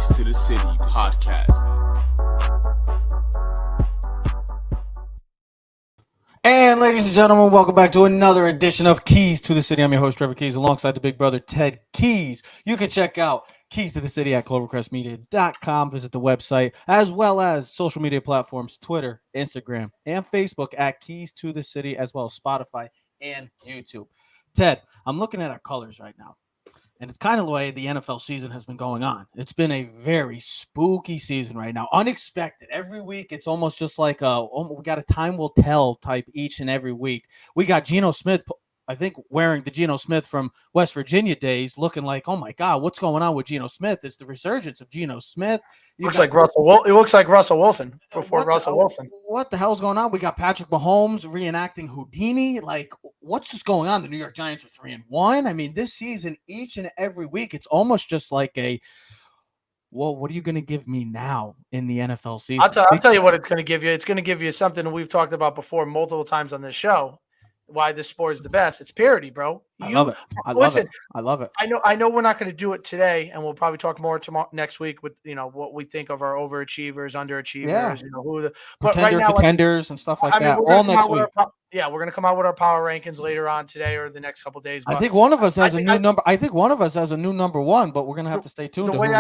Keys to the City podcast. And ladies and gentlemen, welcome back to another edition of Keys to the City. I'm your host, Trevor Keys, alongside the big brother, Ted Keys. You can check out Keys to the City at clovercrestmedia.com. Visit the website, as well as social media platforms, Twitter, Instagram, and Facebook at Keys to the City, as well as Spotify and YouTube. Ted, I'm looking at our colors right now. And it's kind of the way the NFL season has been going on. It's been a very spooky season right now. Unexpected. Every week, it's almost just like we got a time will tell type each and every week. We got Geno Smith, I think, wearing the Geno Smith from West Virginia days, looking like, oh my God, what's going on with Geno Smith? It's the resurgence of Geno Smith. It looks like Russell Wilson before Russell Wilson. What the hell's going on? We got Patrick Mahomes reenacting Houdini. Like, what's just going on? The New York Giants are 3-1. I mean, this season, each and every week, it's almost just like well, what are you going to give me now in the NFL season? I'll tell you what it's going to give you. It's going to give you something we've talked about before multiple times on this show. Why this sport is the best. It's parity, bro. I love it. I love it. I know we're not going to do it today, and we'll probably talk more tomorrow next week with what we think of our overachievers, underachievers, but right now, contenders and stuff like that. All next week. We're going to come out with our power rankings later on today or the next couple of days. I think one of us has a new number. I think one of us has a new number one, but we're going to have to stay tuned. The way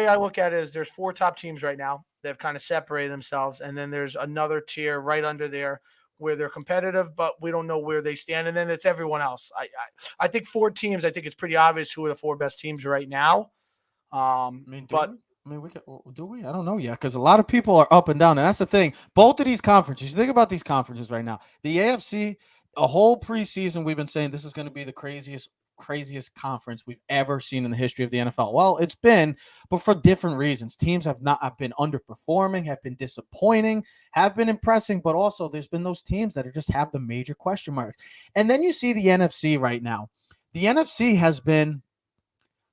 I look at it is there's 4 top teams right now. They've kind of separated themselves, and then there's another tier right under there where they're competitive, but we don't know where they stand. And then it's everyone else. I think 4 teams, I think it's pretty obvious who are the 4 best teams right now. We do we? I don't know yet, because a lot of people are up and down. And that's the thing. Both of these conferences, you think about these conferences right now. The AFC, a whole preseason, we've been saying this is going to be the craziest conference we've ever seen in the history of the NFL. Well, it's been, but for different reasons. Teams have been underperforming, have been disappointing, have been impressing, but also there's been those teams that just have the major question marks. And then you see the NFC right now. The NFC has been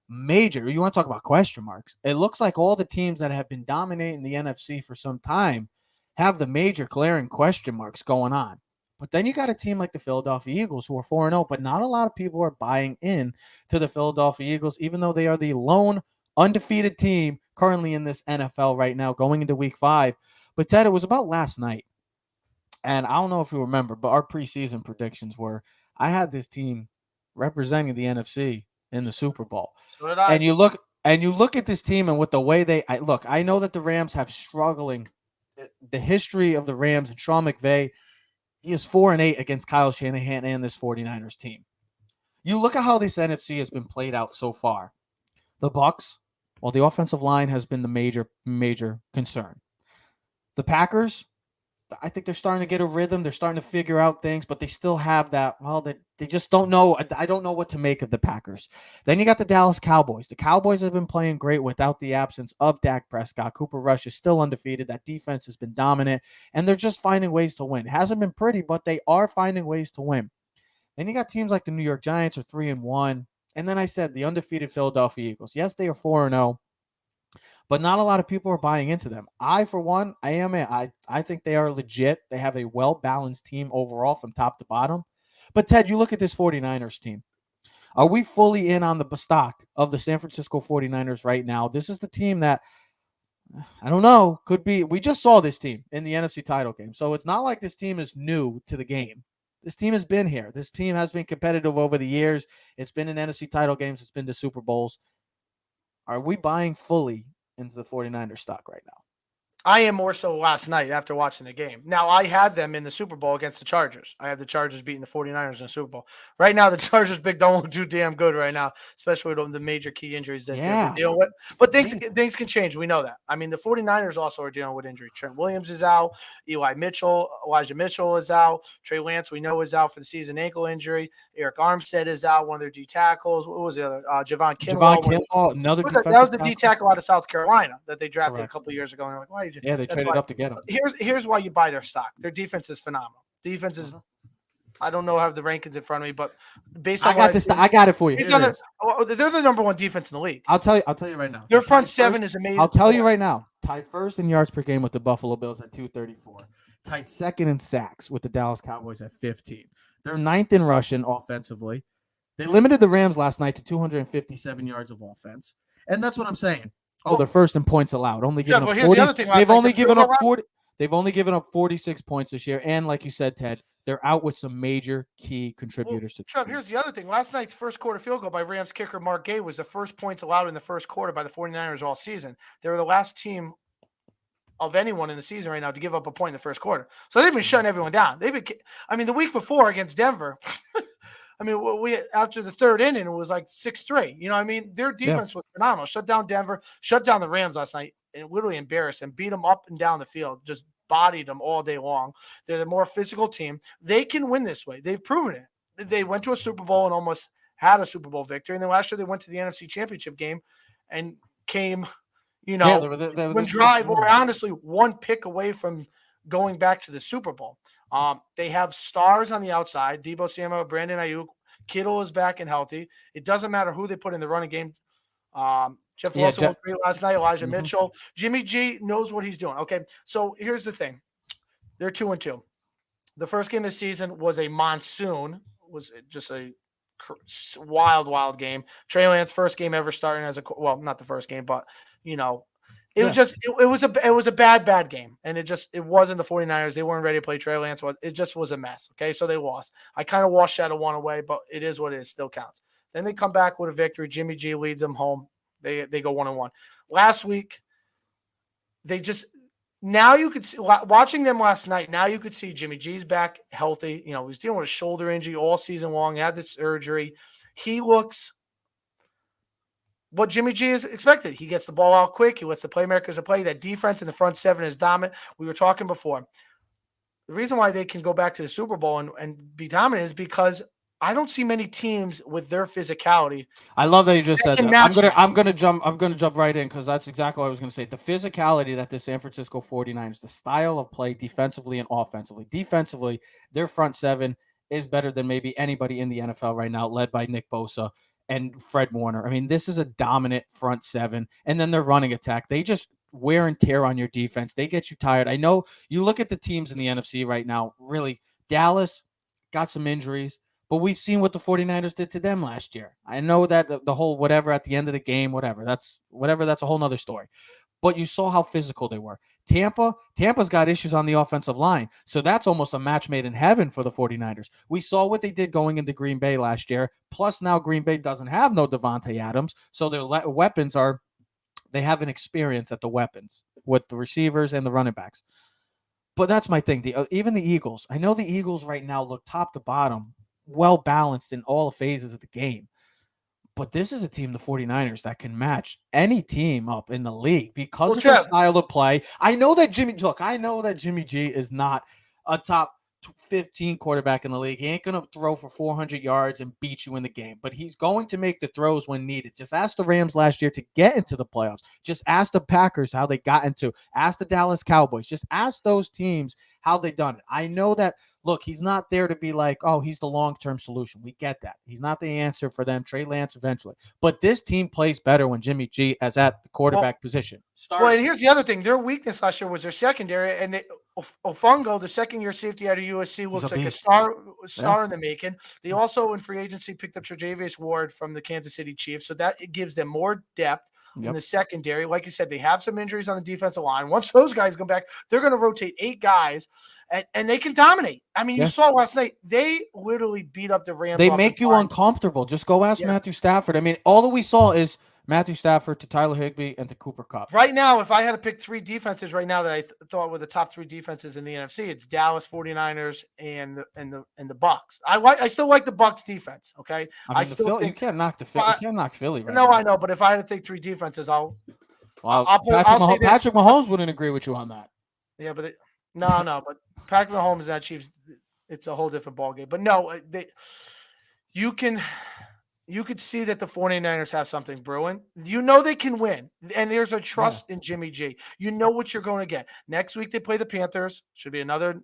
major. You want to talk about question marks? It looks like all the teams that have been dominating the NFC for some time have the major glaring question marks going on. But then you got a team like the Philadelphia Eagles who are 4-0, but not a lot of people are buying in to the Philadelphia Eagles, even though they are the lone undefeated team currently in this NFL right now going into week 5. But Ted, it was about last night. And I don't know if you remember, but our preseason predictions were I had this team representing the NFC in the Super Bowl. So did I. And you look at this team and with the way I know that the Rams have struggling. The history of the Rams and Sean McVay, he is 4-8 against Kyle Shanahan and this 49ers team. You look at how this NFC has been played out so far. The Bucs, well, the offensive line has been the major concern. The Packers, I think they're starting to get a rhythm. They're starting to figure out things, but they still have that. Well, they just don't know. I don't know what to make of the Packers. Then you got the Dallas Cowboys. The Cowboys have been playing great without the absence of Dak Prescott. Cooper Rush is still undefeated. That defense has been dominant, and they're just finding ways to win. It hasn't been pretty, but they are finding ways to win. Then you got teams like the New York Giants are 3-1. And then I said the undefeated Philadelphia Eagles. Yes, they are 4-0. But not a lot of people are buying into them. I, for one, I think they are legit. They have a well-balanced team overall from top to bottom. But, Ted, you look at this 49ers team. Are we fully in on the stock of the San Francisco 49ers right now? This is the team that, I don't know, could be. We just saw this team in the NFC title game. So it's not like this team is new to the game. This team has been here. This team has been competitive over the years. It's been in NFC title games. It's been to Super Bowls. Are we buying fully into the 49ers stock right now? I am more so last night after watching the game. Now, I had them in the Super Bowl against the Chargers. I have the Chargers beating the 49ers in the Super Bowl. Right now, the Chargers don't look too damn good right now, especially with the major key injuries that they're dealing with. But things can change. We know that. I mean, the 49ers also are dealing with injury. Trent Williams is out. Elijah Mitchell is out. Trey Lance, we know, is out for the season, ankle injury. Eric Armstead is out, one of their D tackles. What was the other? Javon Kinlaw. Another that was the D tackle out of South Carolina that they drafted a couple of years ago. And they're like, why? Yeah, they traded up to get him. Here's why you buy their stock. Their defense is phenomenal. Defense is, I don't know, have the rankings in front of me, but based on I got it for you. They're the number 1 defense in the league. I'll tell you right now. Their front 7 is amazing. I'll tell you right now. Tied first in yards per game with the Buffalo Bills at 234. Tied second in sacks with the Dallas Cowboys at 15. They're 9th in rushing offensively. They limited the Rams last night to 257 yards of offense. And that's what I'm saying. Oh, they're first in points allowed. Only Jeff, giving well, up here's the 40. other thing. They've Like, only given up 40. They've only given up 46 points this year. And like you said, Ted, they're out with some major key contributors to the Trev, team. here's the other thing. Last night's first quarter field goal by Rams kicker Mark Gay was the first points allowed in the first quarter by the 49ers all season. They were the last team of anyone in the season right now to give up a point in the first quarter. So they've been shutting everyone down. The week before against Denver, we after the third inning, it was like 6-3. Their defense was phenomenal. Shut down Denver, shut down the Rams last night, and literally embarrassed them, beat them up and down the field, just bodied them all day long. They're the more physical team. They can win this way. They've proven it. They went to a Super Bowl and almost had a Super Bowl victory. And then last year they went to the NFC Championship game and came, one drive or honestly one pick away from going back to the Super Bowl. They have stars on the outside. Deebo Samuel, Brandon Ayuk, Kittle is back and healthy. It doesn't matter who they put in the running game. Jeff Wilson went great last night. Elijah Mitchell. Jimmy G knows what he's doing. Okay, so here's the thing. They're 2-2. The first game of the season was a monsoon. Was just a wild game. Trey Lance first game ever starting as not the first game, but it was a bad game. And it wasn't the 49ers. They weren't ready to play Trey Lance. It just was a mess. Okay. So they lost. I kind of washed that one away, but it is what it is. Still counts. Then they come back with a victory. Jimmy G leads them home. They go 1-1. Last week, now you could see, watching them last night, now you could see Jimmy G's back healthy. He was dealing with a shoulder injury all season long. He had the surgery. He looks what Jimmy G is expected. He gets the ball out quick. He lets the playmakers play. That defense in the front seven is dominant. We were talking before. The reason why they can go back to the Super Bowl and be dominant is because I don't see many teams with their physicality. I love that you just said that. I'm gonna jump right in because that's exactly what I was gonna say. The physicality that the San Francisco 49ers, the style of play defensively and offensively. Defensively, their front seven is better than maybe anybody in the NFL right now, led by Nick Bosa and Fred Warner. This is a dominant front seven. And then their running attack. They just wear and tear on your defense. They get you tired. I know you look at the teams in the NFC right now, really, Dallas got some injuries. But we've seen what the 49ers did to them last year. I know that the whole whatever at the end of the game, that's a whole nother story. But you saw how physical they were. Tampa's got issues on the offensive line. So that's almost a match made in heaven for the 49ers. We saw what they did going into Green Bay last year. Plus now Green Bay doesn't have no Devontae Adams. So their weapons they have an experience at the weapons with the receivers and the running backs. But that's my thing. Even the Eagles. I know the Eagles right now look top to bottom well balanced in all phases of the game. But this is a team, the 49ers, that can match any team up in the league because of their style of play. I know that Jimmy G is not a top 15 quarterback in the league. He ain't going to throw for 400 yards and beat you in the game, but he's going to make the throws when needed. Just ask the Rams last year to get into the playoffs. Just ask the Packers how they got into. Ask the Dallas Cowboys. Just ask those teams how they done it. I know that, look, he's not there to be like, oh, he's the long-term solution. We get that. He's not the answer for them. Trey Lance eventually. But this team plays better when Jimmy G is at the quarterback position. And here's the other thing. Their weakness last year was their secondary, and Ofungo, the second-year safety out of USC, looks like a star in the making. They also, in free agency, picked up Tre'Davious Ward from the Kansas City Chiefs, so that gives them more depth in the secondary. Like you said, they have some injuries on the defensive line. Once those guys come back, they're going to rotate 8 guys, and they can dominate. You saw last night, they literally beat up the Rams. They make you uncomfortable. Just go ask Matthew Stafford. All that we saw is Matthew Stafford to Tyler Higbee and to Cooper Kupp. Right now, if I had to pick 3 defenses right now that I thought were the top 3 defenses in the NFC, it's Dallas, 49ers, and the Bucs. I still like the Bucs defense. Okay, I still think you can't knock the Philly. You can't knock Philly. Right no, now. I know, but if I had to take 3 defenses, Patrick Mahomes wouldn't agree with you on that. Yeah, but but Patrick Mahomes and that Chiefs, it's a whole different ballgame. But no, you could see that the 49ers have something brewing. They can win. And there's a trust in Jimmy G. You know what you're going to get. Next week they play the Panthers. Should be another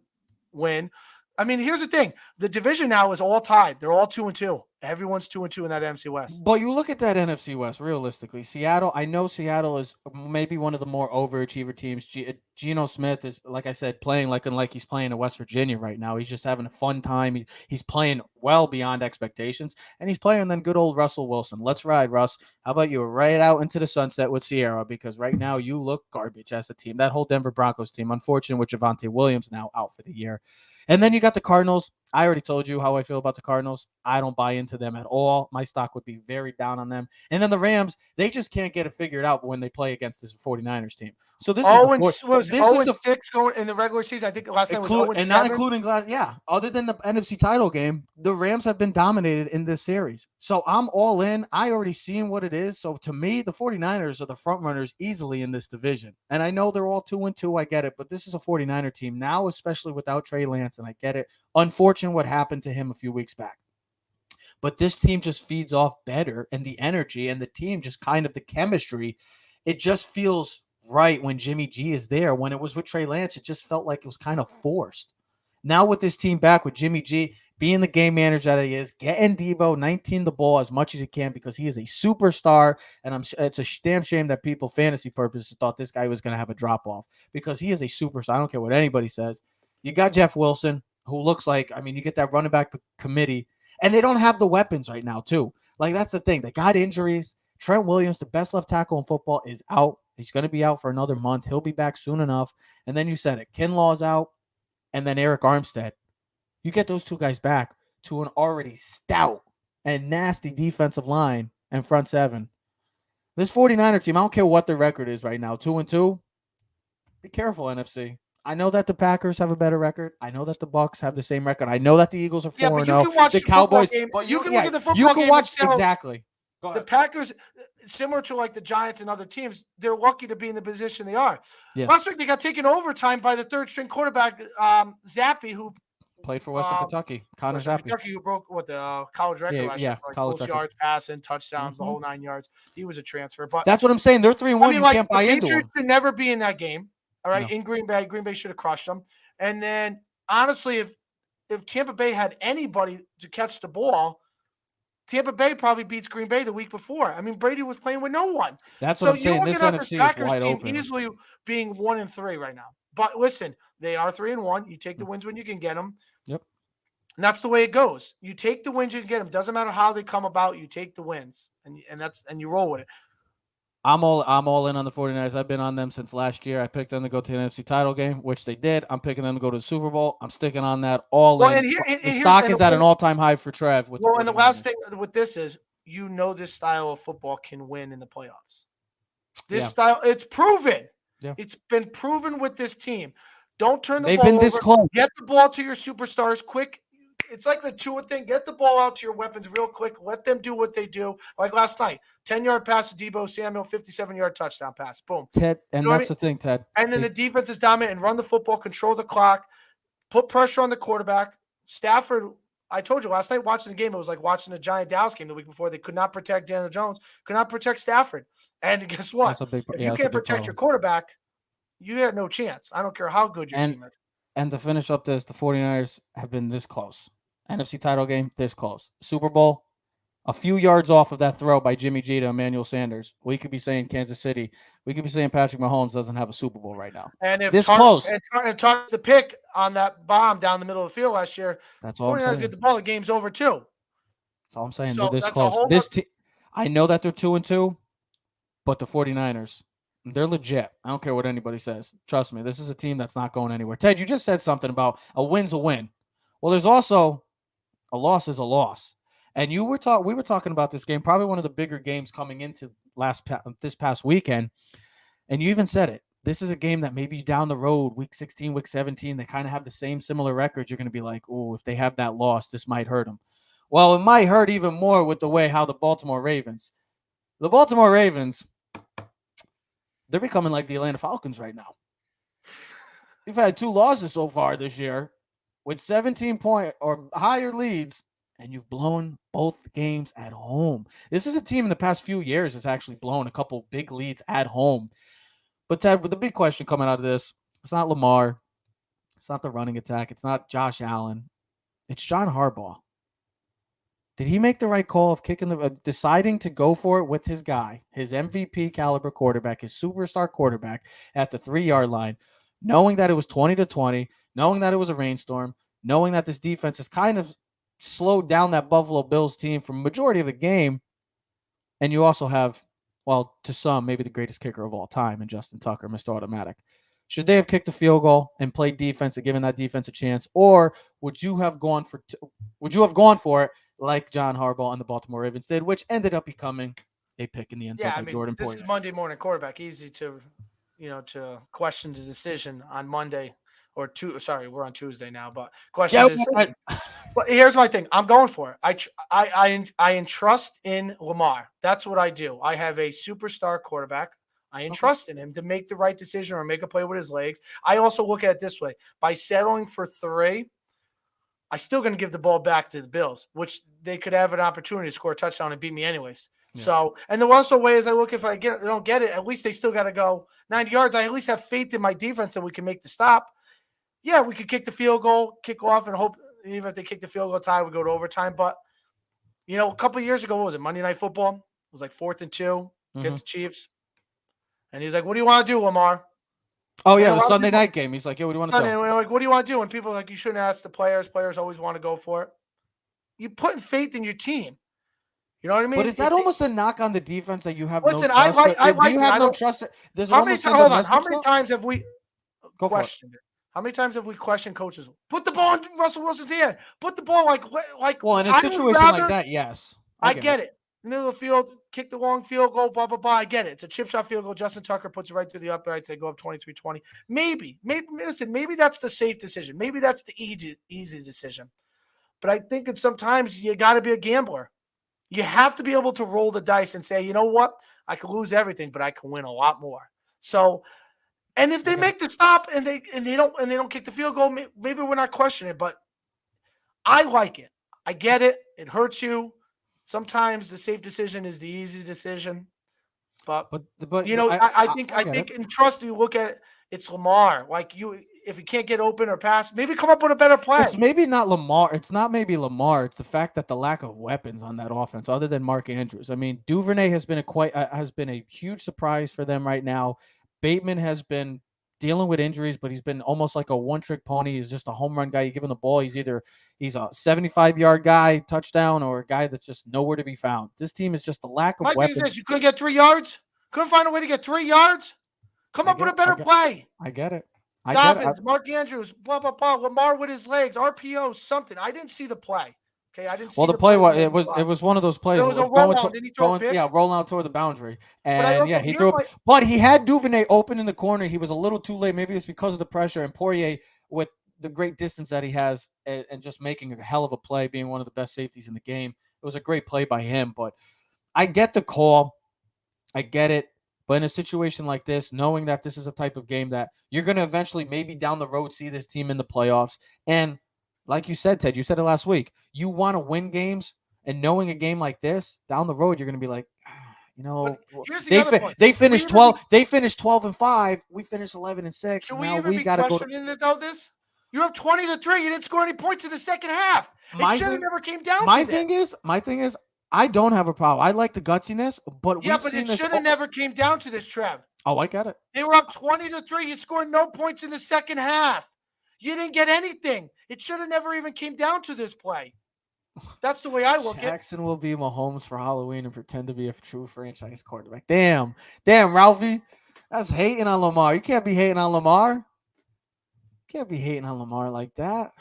win. Here's the thing. The division now is all tied. They're all 2-2. Everyone's 2-2 in that NFC West. But you look at that NFC West realistically. Seattle, I know Seattle is maybe one of the more overachiever teams. Geno Smith is, like I said, playing like he's playing in West Virginia right now. He's just having a fun time. He's playing well beyond expectations, and he's playing then good old Russell Wilson. Let's ride, Russ. How about you right out into the sunset with Sierra? Because right now you look garbage as a team. That whole Denver Broncos team, unfortunate with Javonte Williams now out for the year. And then you got the Cardinals. I already told you how I feel about the Cardinals. I don't buy into them at all. My stock would be very down on them. And then the Rams, they just can't get it figured out when they play against this 49ers team. So this is the 6 going in the regular season. I think last time was 0 and not including other than the NFC title game, the Rams have been dominated in this series. So I'm all in. I already seen what it is. So to me, the 49ers are the front runners easily in this division. And I know they're all 2-2. I get it, but this is a 49er team now, especially without Trey Lance, and I get it. Unfortunate what happened to him a few weeks back. But this team just feeds off better, and the energy and the team just kind of the chemistry. It just feels right when Jimmy G is there. When it was with Trey Lance, it just felt like it was kind of forced. Now with this team back with Jimmy G being the game manager that he is, getting Debo 19 the ball as much as he can because he is a superstar. And it's a damn shame that people, fantasy purposes, thought this guy was going to have a drop off because he is a superstar. I don't care what anybody says. You got Jeff Wilson, who looks like, you get that running back committee, and they don't have the weapons right now, too. Like, that's the thing. They got injuries. Trent Williams, the best left tackle in football, is out. He's going to be out for another month. He'll be back soon enough. And then you said it. Kinlaw's out, and then Eric Armstead. You get those two guys back to an already stout and nasty defensive line and front seven. This 49er team, I don't care what their record is right now, 2-2. Be careful, NFC. I know that the Packers have a better record. I know that the Bucks have the same record. I know that the Eagles are 4-0. Yeah, but you can watch the Cowboys. Game. But you can look at the football game. Exactly. The Packers, similar to like the Giants and other teams, they're lucky to be in the position they are. Yeah. Last week they got taken overtime by the third-string quarterback, Zappe, who played for Western Kentucky. Connor Zappe. Kentucky, who broke the college record last year. Like college record. Yards, passing, touchdowns, the whole 9 yards. He was a transfer. But that's what I'm saying. They're 3-1. You can't buy into them. Patriots should never be in that game. All right, in Green Bay should have crushed them. And then, honestly, if Tampa Bay had anybody to catch the ball, Tampa Bay probably beats Green Bay the week before. Brady was playing with no one. That's what I'm saying. This NFC is wide open. Easily being 1-3 right now. But listen, they are 3-1. You take the wins when you can get them. Yep. And that's the way it goes. You take the wins you can get them. Doesn't matter how they come about. You take the wins, and you roll with it. I'm all in on the 49ers. I've been on them since last year. I picked them to go to the NFC title game, which they did. I'm picking them to go to the Super Bowl. I'm sticking on that all in. The stock is at an all-time high for Trev. And the last thing with this is, this style of football can win in the playoffs. This style, it's proven. Yeah. It's been proven with this team. Don't turn the ball over. They've been this close. Get the ball to your superstars quick. It's like the Tua thing. Get the ball out to your weapons real quick. Let them do what they do. Like last night, 10-yard pass to Debo Samuel, 57-yard touchdown pass. Boom. Ted, and that's the thing, Ted. And then the defense is dominant and run the football, control the clock, put pressure on the quarterback. Stafford, I told you last night watching the game, it was like watching the Giant Dallas game the week before. They could not protect Daniel Jones, could not protect Stafford. And guess what? If you can't protect your quarterback, you have no chance. I don't care how good your team is. And to finish up this, the 49ers have been this close. NFC title game, this close. Super Bowl, a few yards off of that throw by Jimmy G to Emmanuel Sanders. We could be saying Kansas City. We could be saying Patrick Mahomes doesn't have a Super Bowl right now. And if close. And Tuck the pick on that bomb down the middle of the field last year, that's all I'm saying. Get the ball, the game's over too. That's all I'm saying. So they're this close. I know that they're 2-2, but the 49ers, they're legit. I don't care what anybody says. Trust me, this is a team that's not going anywhere. Ted, you just said something about a win's a win. Well, there's also a loss is a loss. And we were talking about this game, probably one of the bigger games coming into this past weekend. And you even said it. This is a game that maybe down the road, week 16, week 17, they kind of have the same similar records. You're going to be like, oh, if they have that loss, this might hurt them. Well, it might hurt even more with the way how the Baltimore Ravens, they're becoming like the Atlanta Falcons right now. You've had 2 losses so far this year with 17-point or higher leads, and you've blown both games at home. This is a team in the past few years that's actually blown a couple big leads at home. But Ted, with the big question coming out of this, it's not Lamar. It's not the running attack. It's not Josh Allen. It's John Harbaugh. Did he make the right call of kicking deciding to go for it with his guy, his MVP caliber quarterback, his superstar quarterback at the 3-yard line, knowing that it was 20-20, knowing that it was a rainstorm, knowing that this defense has kind of slowed down that Buffalo Bills team for majority of the game, and you also have, well, to some, maybe the greatest kicker of all time in Justin Tucker, Mr. Automatic. Should they have kicked the field goal and played defense and given that defense a chance, or would you have gone for it like John Harbaugh and the Baltimore Ravens did, which ended up becoming a pick in the end zone by Jordan this Poyer? is Monday morning quarterback. Easy to, to question the decision on Monday or Sorry, we're on Tuesday now, but question the decision. But here's my thing. I'm going for it. I entrust in Lamar. That's what I do. I have a superstar quarterback. I entrust in him to make the right decision or make a play with his legs. I also look at it this way. By settling for 3, I'm still going to give the ball back to the Bills, which they could have an opportunity to score a touchdown and beat me anyways. Yeah. So, and the also way is I look, if I don't get it, at least they still got to go 90 yards. I at least have faith in my defense that we can make the stop. Yeah, we could kick the field goal, kick off, and hope even if they kick the field goal tie, we go to overtime. But, a couple of years ago, what was it, Monday Night Football? It was like 4th and 2 against the Chiefs. And he's like, what do you want to do, Lamar? Oh, yeah, the Sunday night game. He's like, what do you want to do? And we're like, what do you want to do? And people are like, you shouldn't ask the players. Players always want to go for it. You put faith in your team. You know what I mean? But is that almost a knock on the defense that you have no trust? Do you have no trust? How many times have we questioned it? How many times have we questioned coaches? Put the ball in Russell Wilson's hand. Put the ball like. Well, in a situation like that, yes. I get it. Middle of the field, kick the long field goal, blah, blah, blah. I get it. It's a chip shot field goal. Justin Tucker puts it right through the uprights. They go up 23-20. Maybe, maybe that's the safe decision. Maybe that's the easy decision. But I think sometimes you got to be a gambler. You have to be able to roll the dice and say, you know what? I could lose everything, but I can win a lot more. So, and if they make the stop and they don't kick the field goal, maybe we're not questioning it. But I like it. I get it. It hurts you. Sometimes the safe decision is the easy decision, but I think in trust you look at it's Lamar. Like if you can't get open or pass, maybe come up with a better play. It's maybe not Lamar. It's not maybe Lamar. It's the fact that the lack of weapons on that offense, other than Mark Andrews. I mean, Duvernay has been a huge surprise for them right now. Bateman has been dealing with injuries, but he's been almost like a one-trick pony. He's just a home run guy. You give him the ball, he's a 75-yard guy, touchdown, or a guy that's just nowhere to be found. This team is just a lack of weapons. My thing is, you couldn't get 3 yards? Couldn't find a way to get 3 yards? Come up with a better play. I get it. Dobbins, Mark Andrews, blah, blah, blah. Lamar with his legs, RPO, something. I didn't see the play. Okay, I didn't see the play. It was one of those plays. It was a rollout. Didn't he throw a pick? Yeah, rolling out toward the boundary, and he threw. But he had Duvernay open in the corner. He was a little too late. Maybe it's because of the pressure. And Poirier, with the great distance that he has, and just making a hell of a play, being one of the best safeties in the game. It was a great play by him. But I get the call. I get it. But in a situation like this, knowing that this is a type of game that you're going to eventually, maybe down the road, see this team in the playoffs, and like you said, Ted, you said it last week. You want to win games, and knowing a game like this down the road, you're going to be like, they finished 12. They finished 12-5. We finished 11-6. Should we even be questioning this? You're up 20-3. You didn't score any points in the second half. It should have never came down. My thing is, I don't have a problem. I like the gutsiness, but it should have never came down to this, Trev. Oh, I get it. They were up 20-3. You scored no points in the second half. You didn't get anything. It should have never even came down to this play. That's the way I look at it. Jackson will be Mahomes for Halloween and pretend to be a true franchise quarterback. Damn, Ralphie. That's hating on Lamar. You can't be hating on Lamar. Can't be hating on Lamar like that.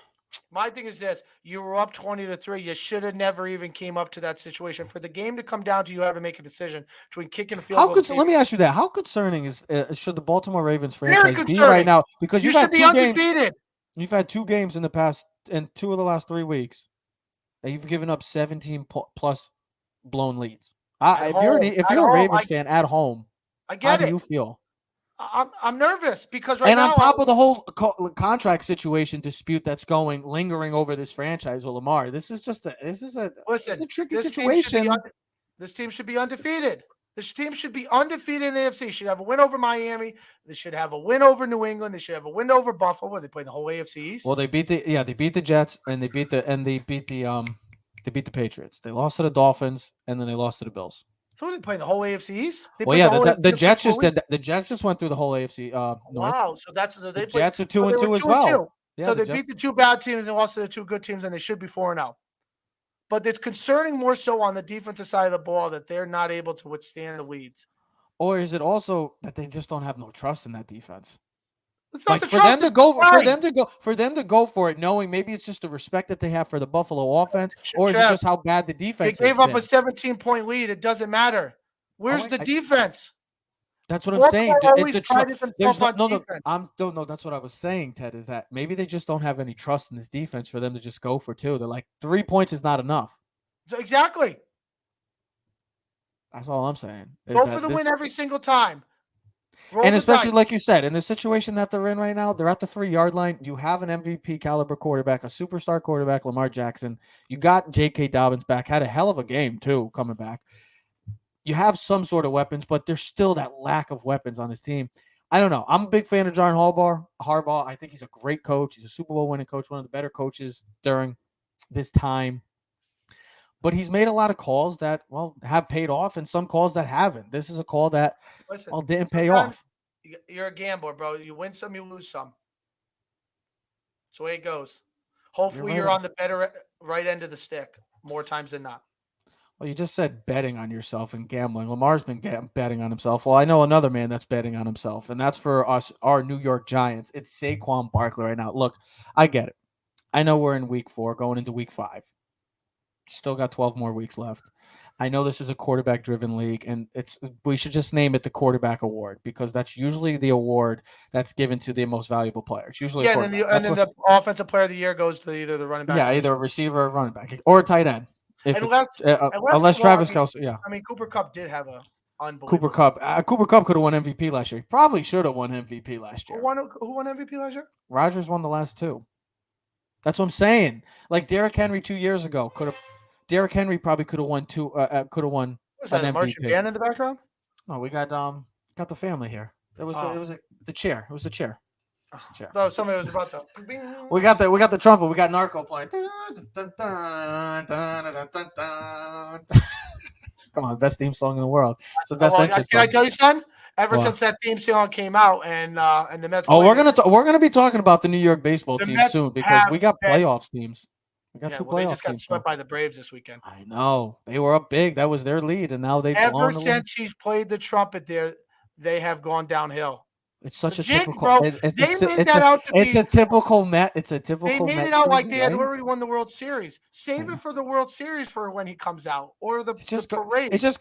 My thing is this. You were up 20-3. You should have never even came up to that situation. For the game to come down to you having to make a decision between kicking a field goal. Let me ask you that. How concerning should the Baltimore Ravens franchise be right now? Because you should be undefeated. You've had 2 games in the past, and 2 of the last 3 weeks, that you've given up 17 plus blown leads. If you're a Ravens fan at home, how do you feel? I'm nervous because on top of the whole contract situation dispute that's lingering over this franchise with Lamar, this is a tricky situation. This team should be undefeated. This team should be undefeated in the AFC. Should have a win over Miami. They should have a win over New England. They should have a win over Buffalo, where they play the whole AFC East. Well, they beat the Jets, and they beat the They beat the Patriots. They lost to the Dolphins, and then they lost to the Bills. So what are they playing? The whole AFC East? They Well, played yeah, whole the AFC Jets for 4 just weeks? did. The Jets just went through the whole AFC North. Wow. So so The they played. Jets are So 2 they and were 2 as 2 and well. 2. Yeah, So the they Jets. beat the 2 bad teams and lost to the 2 good teams, and they should be 4-0. But it's concerning more so on the defensive side of the ball that they're not able to withstand the weeds. Or is it also that they just don't have no trust in that defense? It's not Like the for trust. them to It's go the pride. for them to go for it, knowing maybe it's just the respect that they have for the Buffalo offense, or is it Trev, just how bad the you defense has gave up a been? 17-point lead. It doesn't matter. Oh, Where's the defense? that's what I'm Baltimore saying. always prided There's themselves on no. defense. No. That's what I was saying, Ted. Is that maybe they just don't have any trust in this defense for them to just go for 2. They're like 3 points is not enough. So exactly. That's all I'm saying. Go for the win every single time. Roll And the especially dice. like you said, in the situation that they're in right now, they're at the 3-yard line. You have an MVP caliber quarterback, a superstar quarterback, Lamar Jackson. You got J.K. Dobbins back, had a hell of a game too, coming back. You have some sort of weapons, but there's still that lack of weapons on this team. I don't know. I'm a big fan of John Harbaugh. I think he's a great coach. He's a Super Bowl winning coach, one of the better coaches during this time. But he's made a lot of calls that, well, have paid off and some calls that haven't. This is a call that, Listen, well, didn't pay sometimes off. you're a gambler, bro. You win some, you lose some. That's the way it goes. Hopefully, right you're about- on the better right end of the stick more times than not. Well, you just said betting on yourself and gambling. Lamar's been betting on himself. Well, I know another man that's betting on himself, and that's for us, our New York Giants. It's Saquon Barkley right now. Look, I get it. I know we're in week 4, going into week 5. Still got 12 more weeks left. I know this is a quarterback-driven league, and we should just name it the quarterback award because that's usually the award that's given to the most valuable players. Usually, Yeah, and then the offensive player of the year goes to either the running back. Yeah, either a receiver or a running back or a tight end. Unless Travis Kelce, yeah. I mean, Cooper Kupp did have a unbelievable. Cooper Kupp could have won MVP last year. Probably should have won MVP last year. Who won MVP last year? Rodgers won the last 2. That's what I'm saying. Like Derrick Henry 2 years ago could have. Derrick Henry probably could have won 2. Could have won. Was that a marching band in the background? No, we got the family here. It was the chair. It was the chair. Oh, somebody was about to. We got the trumpet. We got Narco playing. Come on, best theme song in the world. It's the best entrance. Can I tell you, son? Ever since that theme song came out and the Mets. Oh, we're gonna be talking about the New York baseball team soon because we got playoffs teams. We got 2 playoffs. They just got swept by the Braves this weekend. I know they were up big. That was their lead, and now they've ever since he's played the trumpet there, they have gone downhill. It's such a jinx, typical. Bro. It's a typical Met. It's a typical. They made Met it out like season, they had right? already won the World Series. Save it for the World Series for when he comes out or the parade. It's just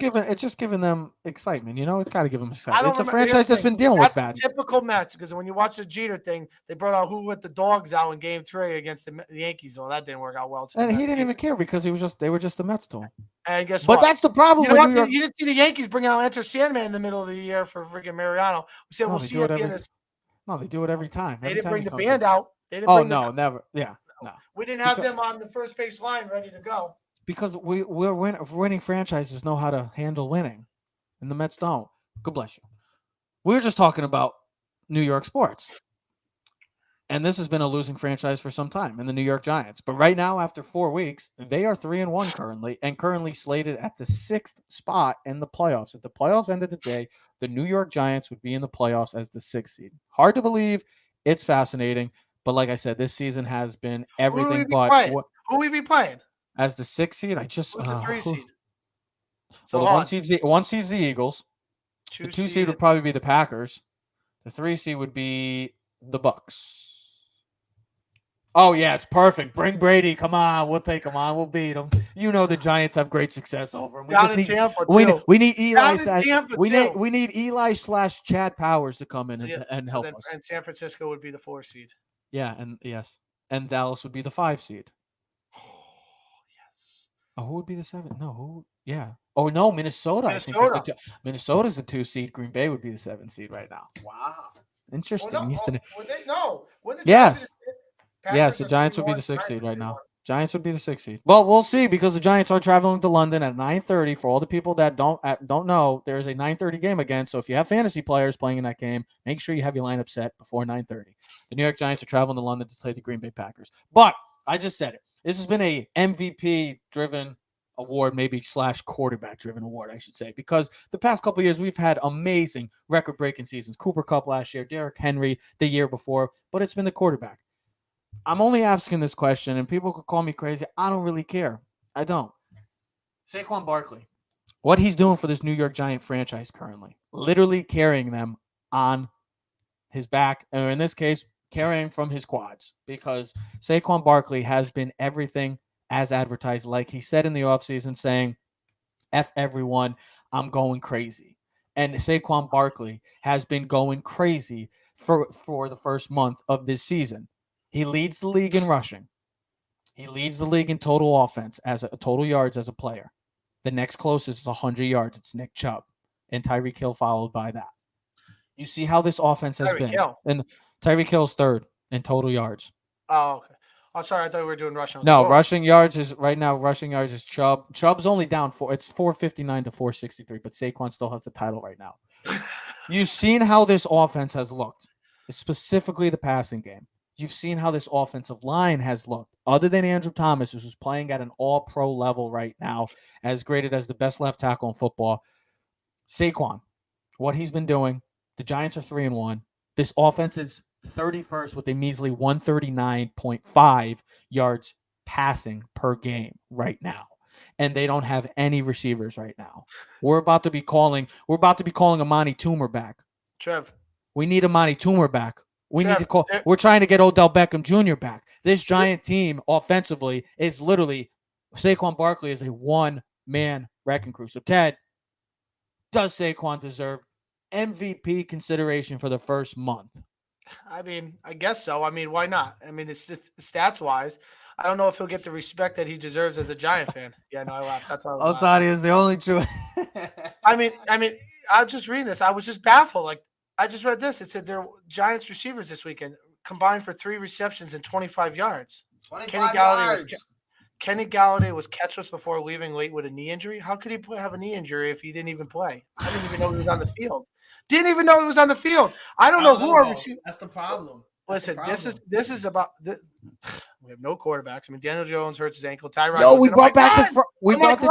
giving them excitement. You know, it's got to give them excitement. It's a franchise that's been dealing with bad. Typical Mets because when you watch the Jeter thing, they brought out who let the dogs out in Game 3 against the Yankees. Well, that didn't work out well. And he didn't even care because they were just the Mets to him. And guess what? But that's the problem. You know what? You didn't see the Yankees bring out Enter Sandman in the middle of the year for freaking Mariano. We said we'll see at the end of this. No, they do it every time. They didn't bring the band out. They didn't bring never. Yeah, no. We didn't have them on the first base line ready to go. Because winning franchises know how to handle winning, and the Mets don't. God bless you. We're just talking about New York sports. And this has been a losing franchise for some time in the New York Giants. But right now, after 4 weeks, they are 3-1 currently slated at the 6th spot in the playoffs. If the playoffs ended today, the New York Giants would be in the playoffs as the 6th seed. Hard to believe. It's fascinating. But like I said, this season has been everything but who will we be playing? As the 6th seed, I just who's the 3 seed? So the 1 seed's the Eagles. The 2 seed would probably be the Packers. The 3 seed would be the Bucks. Oh, yeah, it's perfect. Bring Brady. Come on. We'll take him on. We'll beat him. You know the Giants have great success over him. We need Eli. We need Eli / Chad Powers to come in and help us. And San Francisco would be the 4 seed. Yeah, and Dallas would be the 5 seed. Oh, yes. Oh, who would be the 7? No, who? Yeah. Oh, no, Minnesota. I think Minnesota's the 2 seed. Green Bay would be the 7 seed right now. Wow. Interesting. Yes. Yes, the Giants would be the 6th seed right now. Giants would be the 6th seed. Well, we'll see because the Giants are traveling to London at 9:30. For all the people that don't know, there is a 9:30 game again. So if you have fantasy players playing in that game, make sure you have your lineup set before 9:30. The New York Giants are traveling to London to play the Green Bay Packers. But I just said it. This has been a MVP driven award, maybe slash quarterback driven award, I should say, because the past couple of years we've had amazing record breaking seasons. Cooper Cup last year, Derrick Henry the year before, but it's been the quarterback. I'm only asking this question, and people could call me crazy. I don't really care. I don't. Saquon Barkley, what he's doing for this New York Giant franchise currently, literally carrying them on his back, or in this case, carrying from his quads, because Saquon Barkley has been everything as advertised. Like he said in the offseason, saying, F everyone, I'm going crazy. And Saquon Barkley has been going crazy for the first month of this season. He leads the league in rushing. He leads the league in total offense as a total yards as a player. The next closest is 100 yards. It's Nick Chubb, and Tyreek Hill followed by that. You see how this offense has been. And Tyreek Hill's third in total yards. Oh, okay. Oh, sorry. I thought we were doing rushing. No, rushing yards is right now. Rushing yards is Chubb. Chubb's only down it's 459 to 463, but Saquon still has the title right now. You've seen how this offense has looked, specifically the passing game. You've seen how this offensive line has looked. Other than Andrew Thomas, who's playing at an all-pro level right now, as graded as the best left tackle in football, Saquon, what he's been doing. The Giants are 3-1. This offense is 31st with a measly 139.5 yards passing per game right now. And they don't have any receivers right now. We're about to be calling Amani Toomer back. Trev. We need Amani Toomer back. We're trying to get Odell Beckham Jr. back. This Giant team offensively is literally Saquon Barkley is a one-man wrecking crew. So Ted, does Saquon deserve MVP consideration for the first month? I mean, I guess so. I mean, why not? I mean, it's stats wise. I don't know if he'll get the respect that he deserves as a Giant fan. Yeah, no, I laughed. That's why I was laughing. Is the only true. I mean, I was just reading this. I was just baffled. Like, I just read this. It said their Giants receivers this weekend combined for 3 receptions and 25 yards. 25 yards. Kenny Galladay was catchless before leaving late with a knee injury. How could he have a knee injury if he didn't even play? I didn't even know he was on the field. I don't know who our receivers. That's the problem. Listen, this is about. We have no quarterbacks. I mean, Daniel Jones hurts his ankle. Tyrod. No, we brought back the. We brought the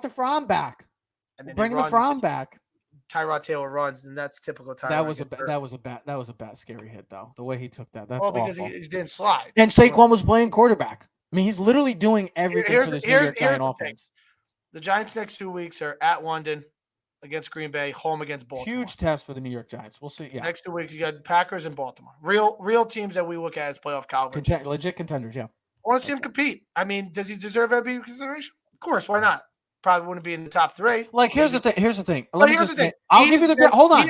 Fromm back. Bring the Fromm back. Tyrod Taylor runs, and that's typical Tyrod. That was a bad scary hit though. The way he took that. That's because awful. He didn't slide. And Saquon was playing quarterback. I mean, he's literally doing everything for this New York Giant offense. The Giants' next 2 weeks are at London against Green Bay, home against Baltimore. Huge test for the New York Giants. We'll see. Yeah. Next 2 weeks, you got Packers and Baltimore. Real teams that we look at as playoff calibers. Legit contenders, yeah. I want to see him compete. I mean, does he deserve MVP consideration? Of course, why not? Probably wouldn't be in the top 3. Like, here's the thing. I'll give you the hold on.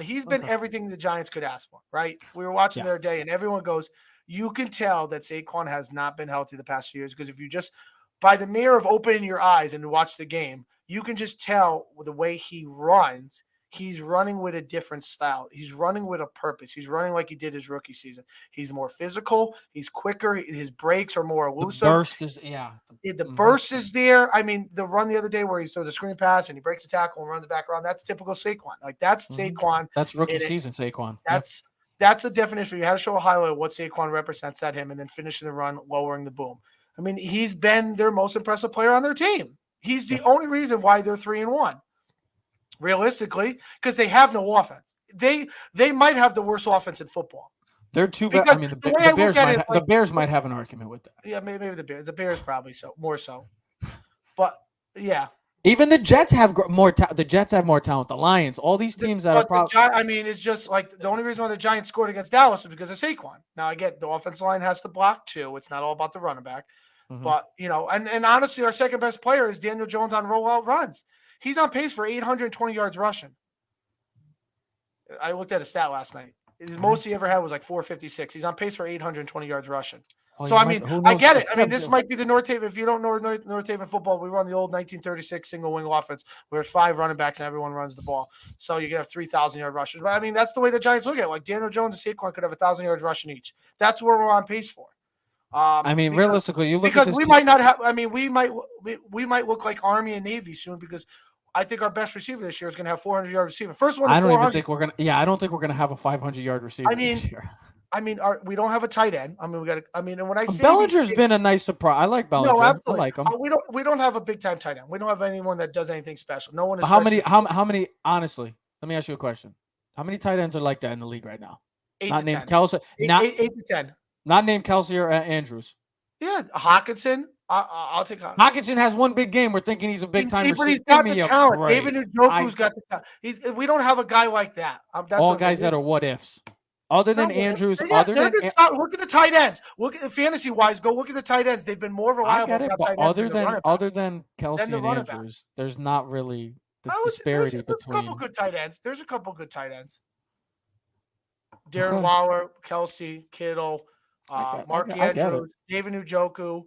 He's been everything the Giants could ask for, right? We were watching the other day, and everyone goes, you can tell that Saquon has not been healthy the past few years, because if you just, by the mere of opening your eyes and watch the game, you can just tell the way he runs. He's running with a different style. He's running with a purpose. He's running like he did his rookie season. He's more physical. He's quicker. His breaks are more elusive. The burst is, The burst is there. I mean, the run the other day where he throws a screen pass and he breaks a tackle and runs back around, that's typical Saquon. Like, that's Saquon. That's rookie season Saquon. That's the definition. You had to show a highlight of what Saquon represents at him and then finishing the run, lowering the boom. I mean, he's been their most impressive player on their team. He's the only reason why they're 3-1. Realistically, because they have no offense. They might have the worst offense in football. They're too bad. I mean, the Bears might have an argument with that. Yeah, maybe the Bears. The Bears probably more so. But yeah, even the Jets have more. The Jets have more talent. The Lions, all these teams that are probably. I mean, it's just like the only reason why the Giants scored against Dallas was because of Saquon. Now I get the offensive line has to block too. It's not all about the running back, but and honestly, our second best player is Daniel Jones on rollout runs. He's on pace for 820 yards rushing. I looked at a stat last night. His most he ever had was like 456. He's on pace for 820 yards rushing. So, I mean, I get it. I mean, this might be the North Haven. If you don't know North Haven football, we run the old 1936 single wing offense where it's 5 running backs and everyone runs the ball. So you can have 3,000-yard rushers. But, I mean, that's the way the Giants look at it. Like, Daniel Jones and Saquon could have 1,000 yards rushing each. That's where we're on pace for. I mean, realistically, you look because at this we might not have. I mean, we might look like Army and Navy soon because I think our best receiver this year is going to have 400-yard receiver. First one. I don't even think we're going to. Yeah, I don't think we're going to have a 500-yard receiver. I mean, this year. I mean, we don't have a tight end. I mean, we got. And when I say Bellinger's been a nice surprise. I like Bellinger. no, I absolutely, like him. we don't have a big time tight end. We don't have anyone that does anything special. No one is. But how many? Honestly, let me ask you a question. How many tight ends are like that in the league right now? 8 Not to named 10. Kelsey. Eight to 10. Not named Kelsey or Andrews. Yeah, Hawkinson. I'll take Hawkinson. Hawkinson has one big game. We're thinking he's a big time receiver. But he's got the talent. Break. David Njoku's got the talent. We don't have a guy like that. That's all guys that are what ifs. Other than Andrews, look at the tight ends. Look at fantasy wise. Go look at the tight ends. They've been more reliable. I get it, but other than Kelsey and Andrews, there's not really the disparity between. There's a couple good tight ends. There's a couple good tight ends. Darren Waller, Kelsey, Kittle, Mark Andrews, David Njoku,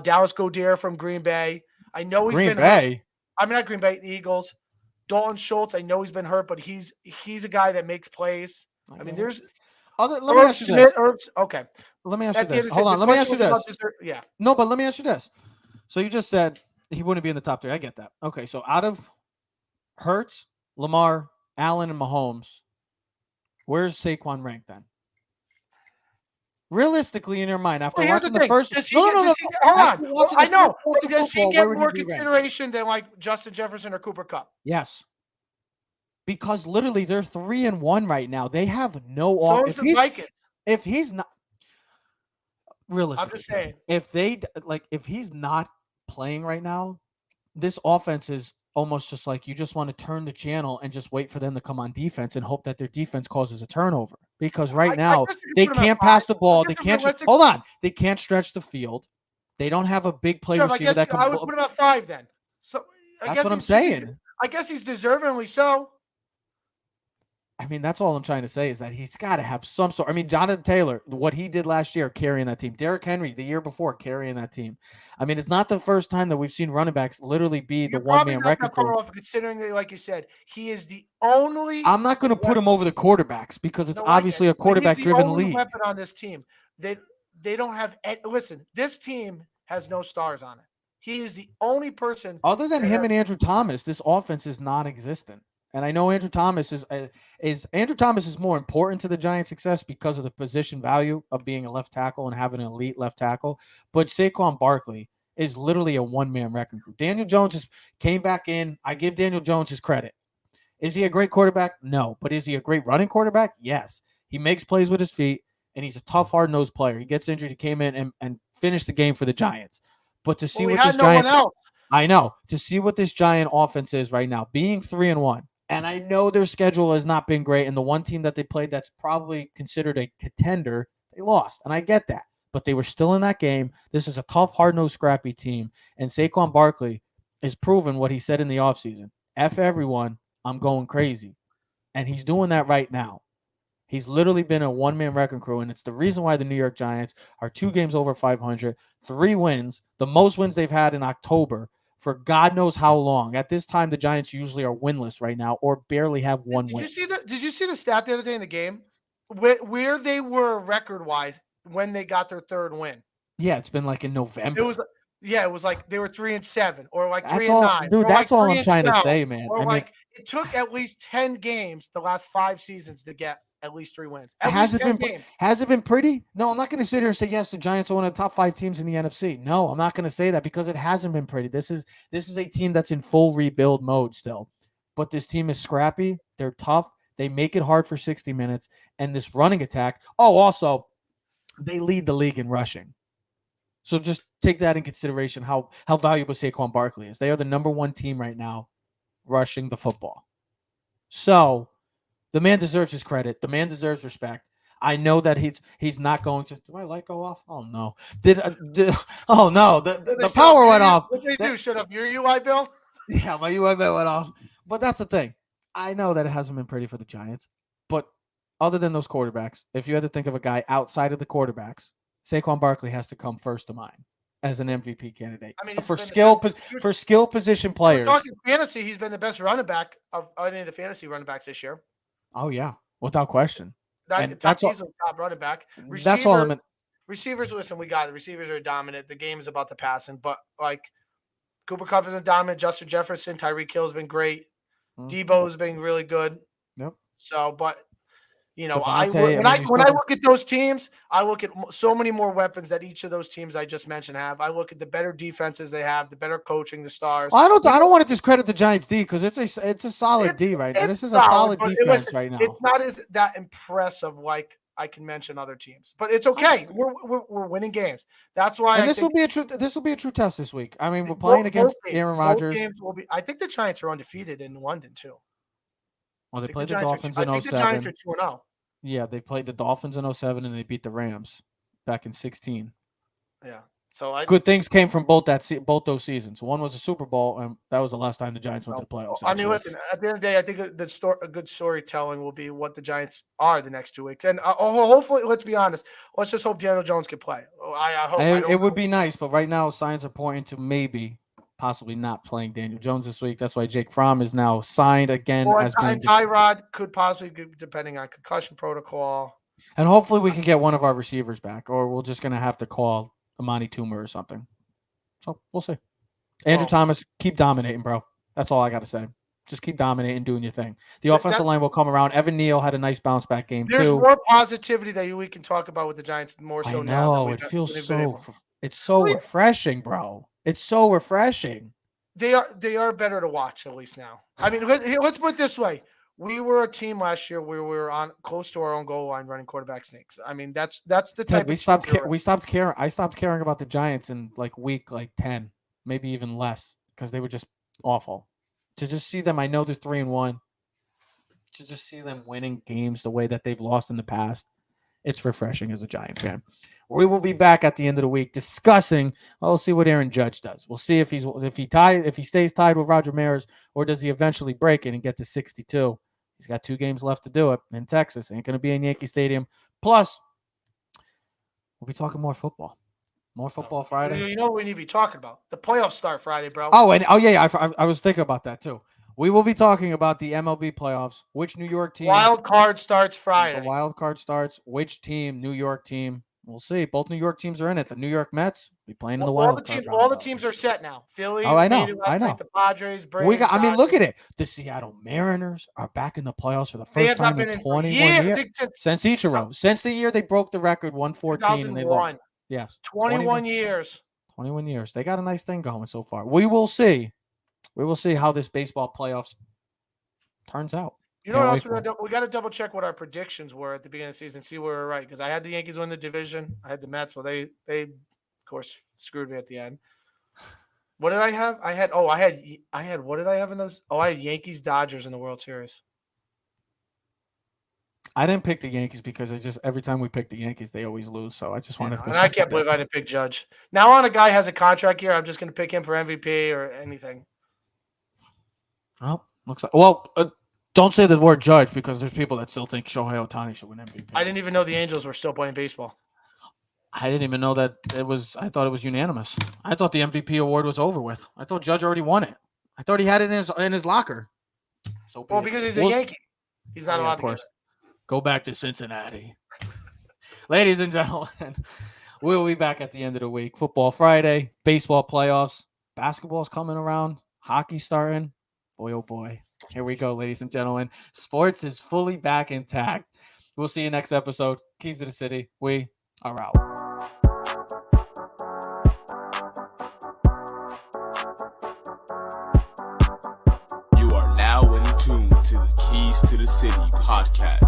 Dallas Goedert from Green Bay. I know he's been hurt. I mean, not Green Bay, the Eagles. Dalton Schultz, I know he's been hurt, but he's a guy that makes plays. I mean, there's let me ask you this. Okay. Let me ask you this. Hold on. Let me ask you this. Yeah. No, but let me ask you this. So you just said he wouldn't be in the top 3. I get that. Okay, so out of Hurts, Lamar, Allen, and Mahomes, where's Saquon ranked then? Realistically, in your mind, after watching the first, hold on. I know. Does he get more consideration than like Justin Jefferson or Cooper Kupp? Yes, because literally they're 3-1 right now. They have no. So is the Vikings. If he's not realistically, I'm just saying. If he's not playing right now, this offense is almost just like you just want to turn the channel and just wait for them to come on defense and hope that their defense causes a turnover. Because right now they can't pass the ball. They can't hold on. They can't stretch the field. They don't have a big play receiver that can. I would put him at 5 then. So that's what I'm saying. I guess he's deservingly so. I mean, that's all I'm trying to say is that he's got to have some sort. I mean, Jonathan Taylor, what he did last year, carrying that team. Derrick Henry, the year before, carrying that team. I mean, it's not the first time that we've seen running backs literally be the one-man wrecking crew. Considering that, like you said, he is the only. I'm not going to put him over the quarterbacks because it's obviously a quarterback-driven league. Weapon on this team. They don't have. Listen, this team has no stars on it. He is the only person. Other than him and Andrew Thomas, this offense is non-existent. And I know Andrew Thomas is more important to the Giants' success because of the position value of being a left tackle and having an elite left tackle. But Saquon Barkley is literally a one-man wrecking crew. Daniel Jones just came back in. I give Daniel Jones his credit. Is he a great quarterback? No. But is he a great running quarterback? Yes. He makes plays with his feet, and he's a tough, hard-nosed player. He gets injured. He came in and finished the game for the Giants. But to see what this Giants – I know. To see what this Giant offense is right now, being 3-1, and I know their schedule has not been great. And the one team that they played that's probably considered a contender, they lost. And I get that. But they were still in that game. This is a tough, hard-nosed, scrappy team. And Saquon Barkley has proven what he said in the offseason. F everyone, I'm going crazy. And he's doing that right now. He's literally been a one-man wrecking crew. And it's the reason why the New York Giants are 2 games over 500, 3 wins, the most wins they've had in October. For God knows how long. At this time, the Giants usually are winless right now or barely have one win. Did you see the stat the other day in the game? Where they were record-wise when they got their 3rd win? Yeah, it's been like in November. It was like they were 3-7 or like 3-9. Dude, that's all I'm trying to say, man. Or it took at least 10 games the last 5 seasons to get at least 3 wins. Has it been pretty? No, I'm not going to sit here and say, yes, the Giants are one of the top 5 teams in the NFC. No, I'm not going to say that because it hasn't been pretty. This is a team that's in full rebuild mode still. But this team is scrappy. They're tough. They make it hard for 60 minutes. And this running attack. Oh, also, they lead the league in rushing. So just take that in consideration, how valuable Saquon Barkley is. They are the number 1 team right now rushing the football. So the man deserves his credit. The man deserves respect. I know that he's not going to. Do my light go off? Oh no! Oh no! The power went off. What did they do? Shut up! Your UI bill? Yeah, my UI bill went off. But that's the thing. I know that it hasn't been pretty for the Giants. But other than those quarterbacks, if you had to think of a guy outside of the quarterbacks, Saquon Barkley has to come first to mind as an MVP candidate. I mean, for skill position players. We're talking fantasy, he's been the best running back of any of the fantasy running backs this year. Oh yeah, without question. Top running back. That's all I meant. Receivers, listen, we got it. Receivers are dominant. The game is about the passing, but like Cooper Kupp has been dominant. Justin Jefferson, Tyreek Hill has been great. Debo has been really good. Yep. So, but You know, Devontae, when I you when I still- look at those teams, I look at so many more weapons that each of those teams I just mentioned have. I look at the better defenses they have, the better coaching, the stars. I don't want to discredit the Giants D because it's a solid D right now. It's This is a solid but defense listen, right now. it's not as that impressive like I can mention other teams, but it's okay. We're winning games. That's why And I this think will be a true test this week. I mean, we're both- playing both against games- Aaron both Rodgers. games will be. I think the Giants are undefeated in London too. Well, I they think played the Giants Dolphins I in think the Giants 07. are 2-0. Yeah, they played the Dolphins in 07 and they beat the Rams back in 16. Yeah. So Good things came from both those seasons. One was a Super Bowl, and that was the last time the Giants went to the playoffs. I mean, actually. listen. At the end of the day, I think a good storytelling will be what the Giants are the next 2 weeks, and hopefully, let's be honest. Let's just hope Daniel Jones can play. I hope. It would be nice, but right now signs are pointing to maybe, possibly not playing Daniel Jones this week. That's why Jake Fromm is now signed again as being. And Tyrod could possibly, depending on concussion protocol. And hopefully we can get one of our receivers back, or we're just going to have to call Amani Toomer or something. So we'll see. Andrew Thomas, keep dominating, bro. That's all I got to say. Just keep dominating, doing your thing. The offensive line will come around. Evan Neal had a nice bounce back game There's too. more positivity that we can talk about with the Giants more so I now. know it feels so. It's so refreshing, bro. It's so refreshing. They are better to watch at least now. I mean, let's put it this way: we were a team last year where we were on close to our own goal line running quarterback sneaks. I mean, that's the type. We stopped caring. I stopped caring about the Giants in week 10, maybe even less, because they were just awful. To just see them, I know they're 3-1. To just see them winning games the way that they've lost in the past, it's refreshing as a Giant fan. We will be back at the end of the week discussing. We'll see what Aaron Judge does. We'll see if he stays tied with Roger Maris, or does he eventually break it and get to 62. He's got 2 games left to do it in Texas. Ain't going to be in Yankee Stadium. Plus, we'll be talking more football. More football Friday. You know what we need to be talking about? The playoffs start Friday, bro. I was thinking about that too. We will be talking about the MLB playoffs. Which New York team? Wild card starts Friday. The wild card starts. Which team? New York team. We'll see. Both New York teams are in it. The New York Mets be playing in the wild card. All the teams are set now. Philly. Oh, I know. The Padres. Braves. Look at it. The Seattle Mariners are back in the playoffs for the first time in 21 years. Since Ichiro. Since the year they broke the record, 114, and they lost. Yes. 21 years. 21 years. They got a nice thing going so far. We will see. We will see how this baseball playoffs turns out. You know what else we got to double check what our predictions were at the beginning of the season, see where we're right. Because I had the Yankees win the division. I had the Mets. Well, they of course screwed me at the end. What did I have? I had what did I have in those? Oh, I had Yankees Dodgers in the World Series. I didn't pick the Yankees because every time we pick the Yankees, they always lose. So I just wanted to. And I can't believe I didn't pick Judge. Now on a guy has a contract here, I'm just going to pick him for MVP or anything. Well, looks like don't say the word Judge because there's people that still think Shohei Ohtani should win MVP. I didn't even know the Angels were still playing baseball. I didn't even know that it was. I thought it was unanimous. I thought the MVP award was over with. I thought Judge already won it. I thought he had it in his locker. So because he's a Yankee, he's not allowed to get it. Go back to Cincinnati. Ladies and gentlemen, we'll be back at the end of the week. Football Friday, baseball playoffs, basketball's coming around, hockey starting. Boy, oh boy. Here we go, ladies and gentlemen. Sports is fully back intact. We'll see you next episode. Keys to the City. We are out. You are now in tune to the Keys to the City podcast.